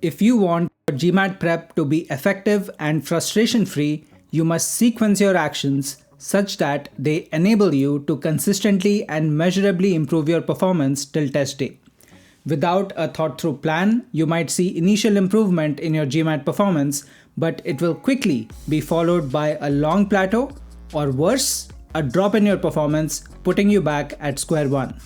If you want your GMAT Prep to be effective and frustration-free, you must sequence your actions such that they enable you to consistently and measurably improve your performance till test day. Without a thought-through plan, you might see initial improvement in your GMAT performance, but it will quickly be followed by a long plateau, or worse, a drop in your performance, putting you back at square one.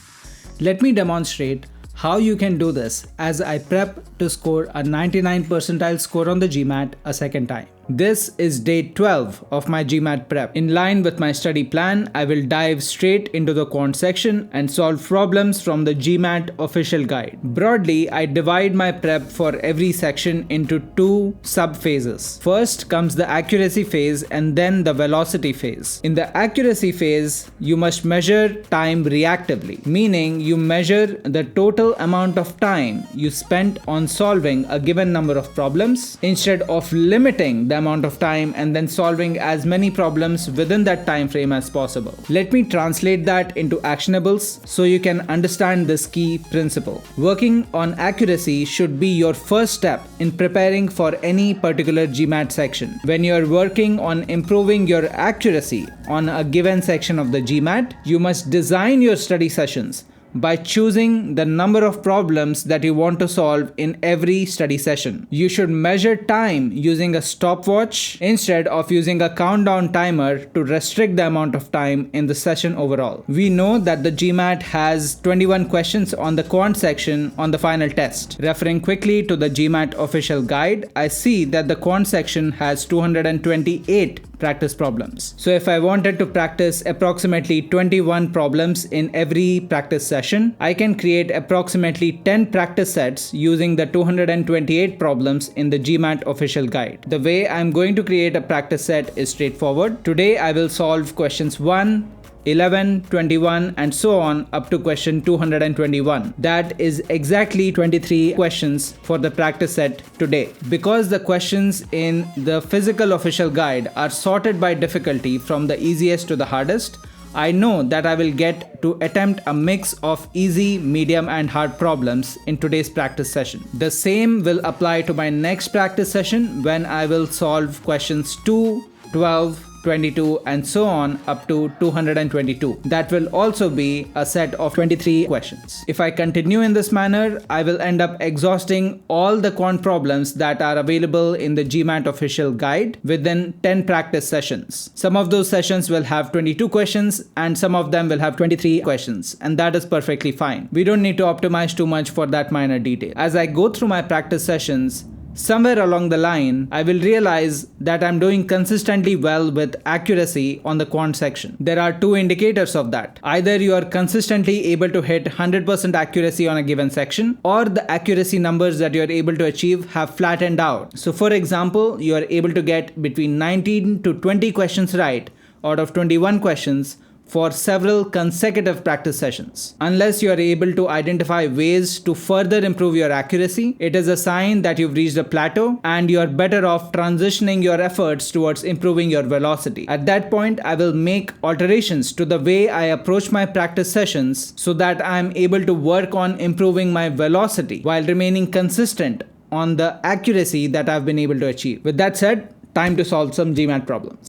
Let me demonstrate how you can do this as I prep to score a 99 percentile score on the GMAT a second time. This is day 12 of my GMAT prep. In line with my study plan, I will dive straight into the quant section and solve problems from the GMAT official guide. Broadly, I divide my prep for every section into two sub-phases. First comes the accuracy phase and then the velocity phase. In the accuracy phase, you must measure time reactively, meaning you measure the total amount of time you spent on solving a given number of problems instead of limiting the amount of time and then solving as many problems within that time frame as possible. Let me translate that into actionables so you can understand this key principle. Working on accuracy should be your first step in preparing for any particular GMAT section. When you're working on improving your accuracy on a given section of the GMAT, you must design your study sessions by choosing the number of problems that you want to solve in every study session. You should measure time using a stopwatch instead of using a countdown timer to restrict the amount of time in the session overall. We know that the GMAT has 21 questions on the quant section on the final test. Referring quickly to the GMAT official guide, I see that the quant section has 228 practice problems. So if I wanted to practice approximately 21 problems in every practice session, I can create approximately 10 practice sets using the 228 problems in the GMAT official guide. The way I'm going to create a practice set is straightforward. Today I will solve questions 1, 11, 21 and so on up to question 221. That is exactly 23 questions for the practice set today. Because the questions in the physical official guide are sorted by difficulty from the easiest to the hardest, I know that I will get to attempt a mix of easy, medium and hard problems in today's practice session. The same will apply to my next practice session when I will solve questions 2, 12, 22 and so on up to 222. That will also be a set of 23 questions. If I continue in this manner, I will end up exhausting all the quant problems that are available in the GMAT official guide within 10 practice sessions. Some of those sessions will have 22 questions and some of them will have 23 questions, and that is perfectly fine. We don't need to optimize too much for that minor detail. As I go through my practice sessions, somewhere along the line, I will realize that I'm doing consistently well with accuracy on the quant section. There are two indicators of that. Either you are consistently able to hit 100% accuracy on a given section, or the accuracy numbers that you are able to achieve have flattened out. So for example, you are able to get between 19 to 20 questions right out of 21 questions for several consecutive practice sessions. Unless you are able to identify ways to further improve your accuracy, it is a sign that you've reached a plateau and you are better off transitioning your efforts towards improving your velocity. At that point, I will make alterations to the way I approach my practice sessions so that I am able to work on improving my velocity while remaining consistent on the accuracy that I've been able to achieve. With that said, time to solve some GMAT problems.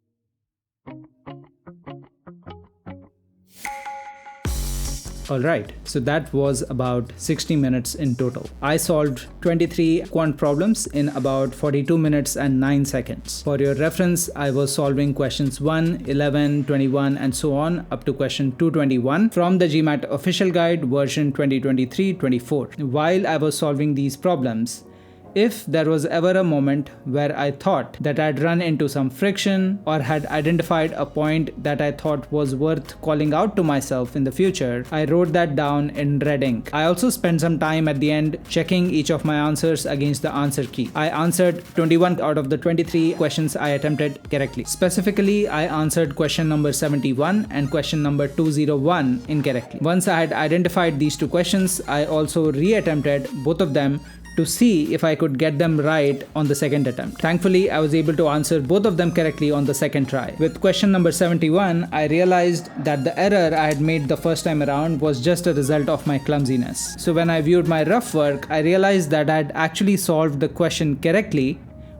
Alright, so that was about 60 minutes in total. I solved 23 quant problems in about 42 minutes and 9 seconds. For your reference, I was solving questions 1, 11, 21 and so on up to question 221 from the GMAT official guide version 2023-24. While I was solving these problems, if there was ever a moment where I thought that I'd run into some friction or had identified a point that I thought was worth calling out to myself in the future, I wrote that down in red ink. I also spent some time at the end checking each of my answers against the answer key. I answered 21 out of the 23 questions I attempted correctly. Specifically, I answered question number 71 and question number 201 incorrectly. Once I had identified these two questions, I also re-attempted both of them to see if I could get them right on the second attempt. Thankfully, I was able to answer both of them correctly on the second try. With question number 71, I realized that the error I had made the first time around was just a result of my clumsiness. So when I viewed my rough work, I realized that I had actually solved the question correctly,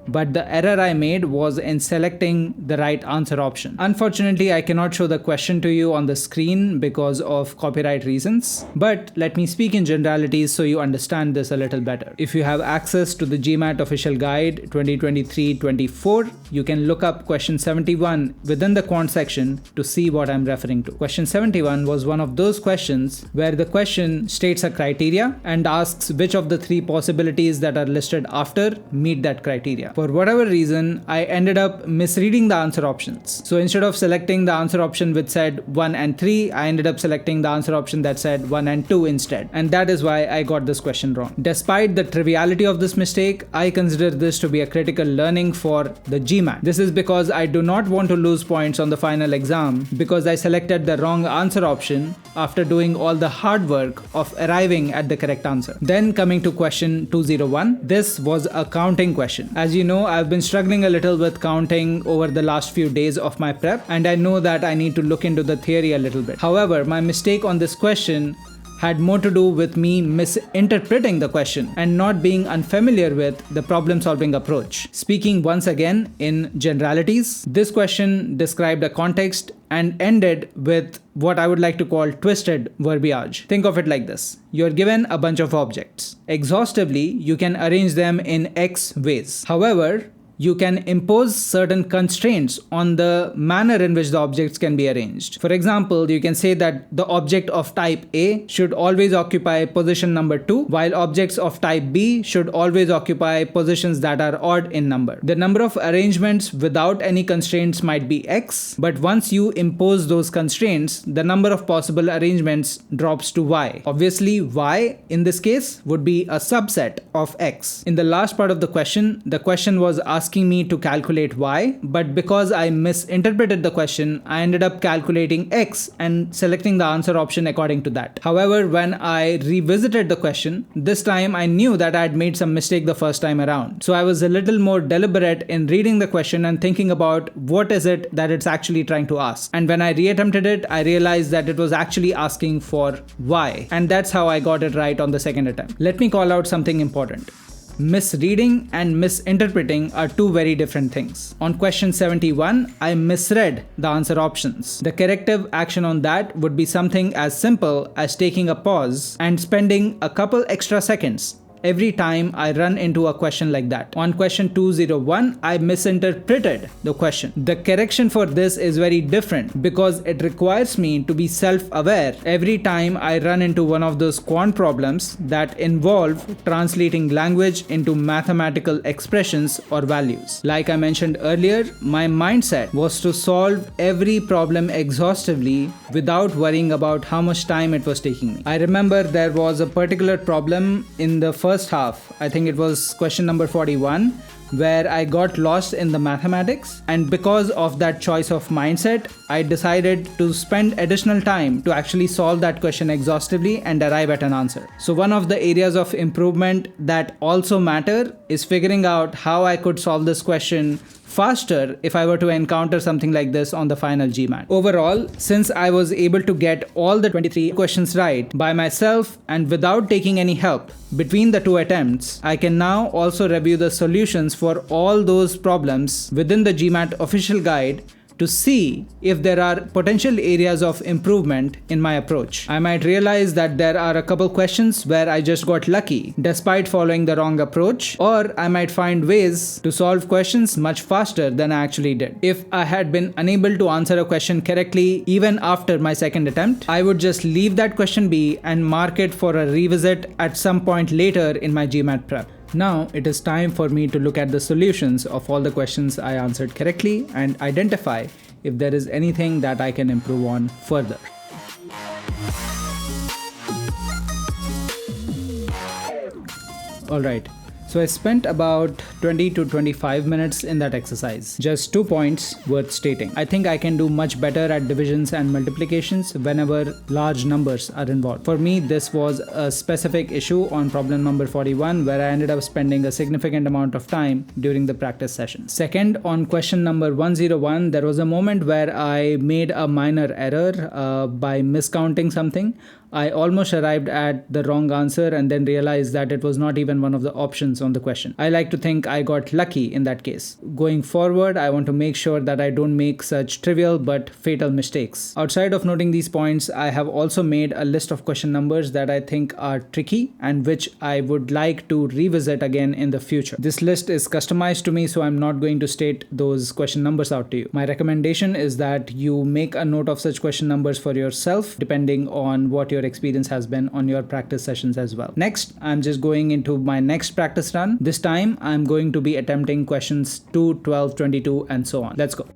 but the error I made was in selecting the right answer option. Unfortunately, I cannot show the question to you on the screen because of copyright reasons, but let me speak in generalities so you understand this a little better. If you have access to the GMAT official guide 2023-24, you can look up question 71 within the quant section to see what I'm referring to. Question 71 was one of those questions where the question states a criteria and asks which of the three possibilities that are listed after meet that criteria. For whatever reason, I ended up misreading the answer options. So instead of selecting the answer option which said 1 and 3, I ended up selecting the answer option that said 1 and 2 instead. And that is why I got this question wrong. Despite the triviality of this mistake, I consider this to be a critical learning for the GMAT. This is because I do not want to lose points on the final exam because I selected the wrong answer option after doing all the hard work of arriving at the correct answer. Then coming to question 201, this was a counting question. As you know, I've been struggling a little with counting over the last few days of my prep, and I know that I need to look into the theory a little bit. However, my mistake on this question had more to do with me misinterpreting the question and not being unfamiliar with the problem-solving approach. Speaking once again in generalities, this question described a context and ended with what I would like to call twisted verbiage. Think of it like this. You're given a bunch of objects. Exhaustively, you can arrange them in X ways. However, you can impose certain constraints on the manner in which the objects can be arranged. For example, you can say that the object of type A should always occupy position number 2, while objects of type B should always occupy positions that are odd in number. The number of arrangements without any constraints might be X, but once you impose those constraints, the number of possible arrangements drops to Y. Obviously, Y in this case would be a subset of X. In the last part of the question was asking me to calculate Y, but because I misinterpreted the question, I ended up calculating X and selecting the answer option according to that. However, when I revisited the question, this time I knew that I had made some mistake the first time around. So I was a little more deliberate in reading the question and thinking about what is it that it's actually trying to ask. And when I reattempted it, I realized that it was actually asking for Y. And that's how I got it right on the second attempt. Let me call out something important. Misreading and misinterpreting are two very different things. On question 71, I misread the answer options. The corrective action on that would be something as simple as taking a pause and spending a couple extra seconds every time I run into a question like that. On question 201, I misinterpreted the question. The correction for this is very different because it requires me to be self-aware every time I run into one of those quant problems that involve translating language into mathematical expressions or values. Like I mentioned earlier, my mindset was to solve every problem exhaustively without worrying about how much time it was taking me. I remember there was a particular problem in the first half, I think it was question number 41, where I got lost in the mathematics, and because of that choice of mindset, I decided to spend additional time to actually solve that question exhaustively and arrive at an answer. So one of the areas of improvement that also matter is figuring out how I could solve this question faster if I were to encounter something like this on the final GMAT. Overall, since I was able to get all the 23 questions right by myself and without taking any help between the two attempts, I can now also review the solutions for all those problems within the GMAT official guide to see if there are potential areas of improvement in my approach. I might realize that there are a couple questions where I just got lucky despite following the wrong approach, or I might find ways to solve questions much faster than I actually did. If I had been unable to answer a question correctly even after my second attempt, I would just leave that question be and mark it for a revisit at some point later in my GMAT prep. Now it is time for me to look at the solutions of all the questions I answered correctly and identify if there is anything that I can improve on further. Alright, So I spent about 20 to 25 minutes in that exercise. Just 2 points worth stating. I think I can do much better at divisions and multiplications whenever large numbers are involved. For me, this was a specific issue on problem number 41 where I ended up spending a significant amount of time during the practice session. Second, on question number 101, there was a moment where I made a minor error by miscounting something. I almost arrived at the wrong answer and then realized that it was not even one of the options on the question. I like to think I got lucky in that case. Going forward, I want to make sure that I don't make such trivial but fatal mistakes. Outside of noting these points, I have also made a list of question numbers that I think are tricky and which I would like to revisit again in the future. This list is customized to me, so I'm not going to state those question numbers out to you. My recommendation is that you make a note of such question numbers for yourself, depending on what your experience has been on your practice sessions as well. Next, I'm just going into my next practice run. This time, I'm going to be attempting questions 2, 12, 22, and so on. Let's go.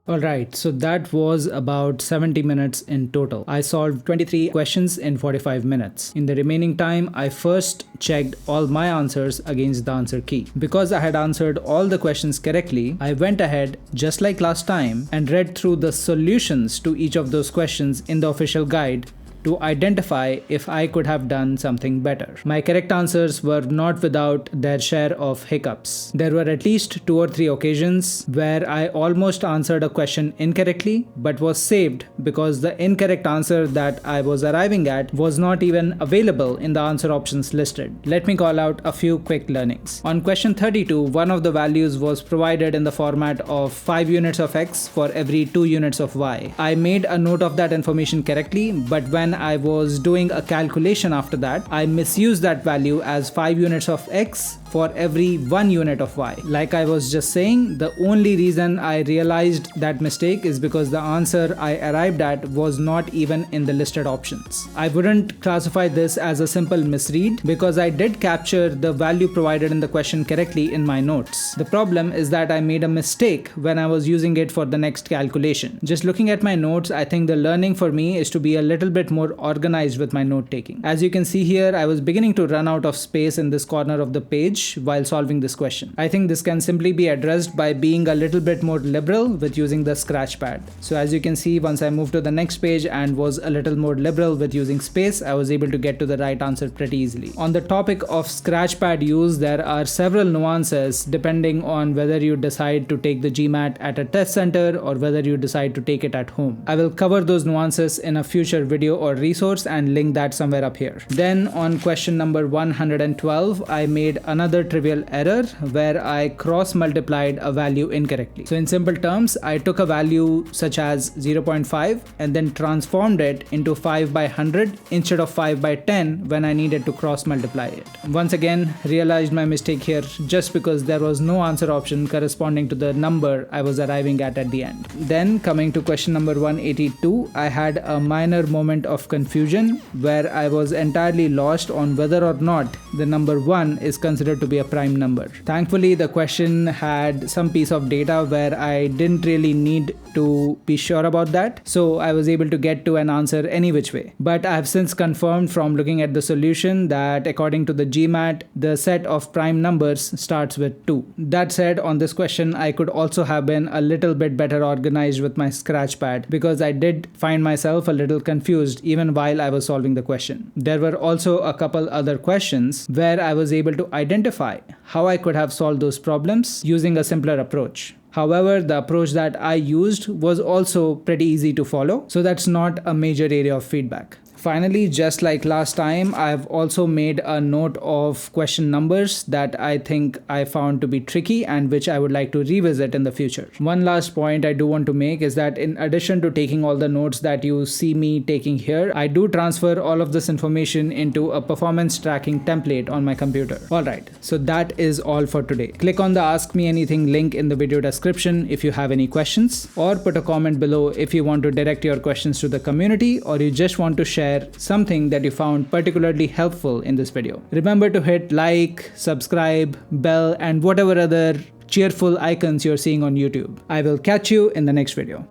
Alright, so that was about 70 minutes in total. I solved 23 questions in 45 minutes. In the remaining time, I first checked all my answers against the answer key. Because I had answered all the questions correctly, I went ahead, just like last time, and read through the solutions to each of those questions in the official guide to identify if I could have done something better. My correct answers were not without their share of hiccups. There were at least 2 or 3 occasions where I almost answered a question incorrectly but was saved because the incorrect answer that I was arriving at was not even available in the answer options listed. Let me call out a few quick learnings. On question 32, one of the values was provided in the format of 5 units of x for every 2 units of y. I made a note of that information correctly, but when I was doing a calculation after that, I misused that value as 5 units of x for every 1 unit of y. Like I was just saying, the only reason I realized that mistake is because the answer I arrived at was not even in the listed options. I wouldn't classify this as a simple misread because I did capture the value provided in the question correctly in my notes. The problem is that I made a mistake when I was using it for the next calculation. Just looking at my notes, I think the learning for me is to be a little bit more organized with my note taking. As you can see here, I was beginning to run out of space in this corner of the page while solving this question. I think this can simply be addressed by being a little bit more liberal with using the scratch pad. So as you can see, once I moved to the next page and was a little more liberal with using space, I was able to get to the right answer pretty easily. On the topic of scratch pad use, there are several nuances depending on whether you decide to take the GMAT at a test center or whether you decide to take it at home. I will cover those nuances in a future video or resource and link that somewhere up here. Then on question number 112, I made another trivial error where I cross multiplied a value incorrectly. So in simple terms, I took a value such as 0.5 and then transformed it into 5 by 100 instead of 5 by 10 when I needed to cross multiply it. Once again, realized my mistake here just because there was no answer option corresponding to the number I was arriving at the end. Then coming to question number 182, I had a minor moment of confusion where I was entirely lost on whether or not the number 1 is considered to be a prime number. Thankfully, the question had some piece of data where I didn't really need to be sure about that, so I was able to get to an answer any which way. But I have since confirmed from looking at the solution that according to the GMAT, the set of prime numbers starts with 2. That said, on this question, I could also have been a little bit better organized with my scratch pad because I did find myself a little confused even while I was solving the question. There were also a couple other questions where I was able to identify how I could have solved those problems using a simpler approach. However, the approach that I used was also pretty easy to follow, so that's not a major area of feedback. Finally, just like last time, I've also made a note of question numbers that I think I found to be tricky and which I would like to revisit in the future. One last point I do want to make is that in addition to taking all the notes that you see me taking here, I do transfer all of this information into a performance tracking template on my computer. Alright, so that is all for today. Click on the Ask Me Anything link in the video description if you have any questions, or put a comment below if you want to direct your questions to the community or you just want to share something that you found particularly helpful in this video. Remember to hit like, subscribe, bell, and whatever other cheerful icons you're seeing on YouTube. I will catch you in the next video.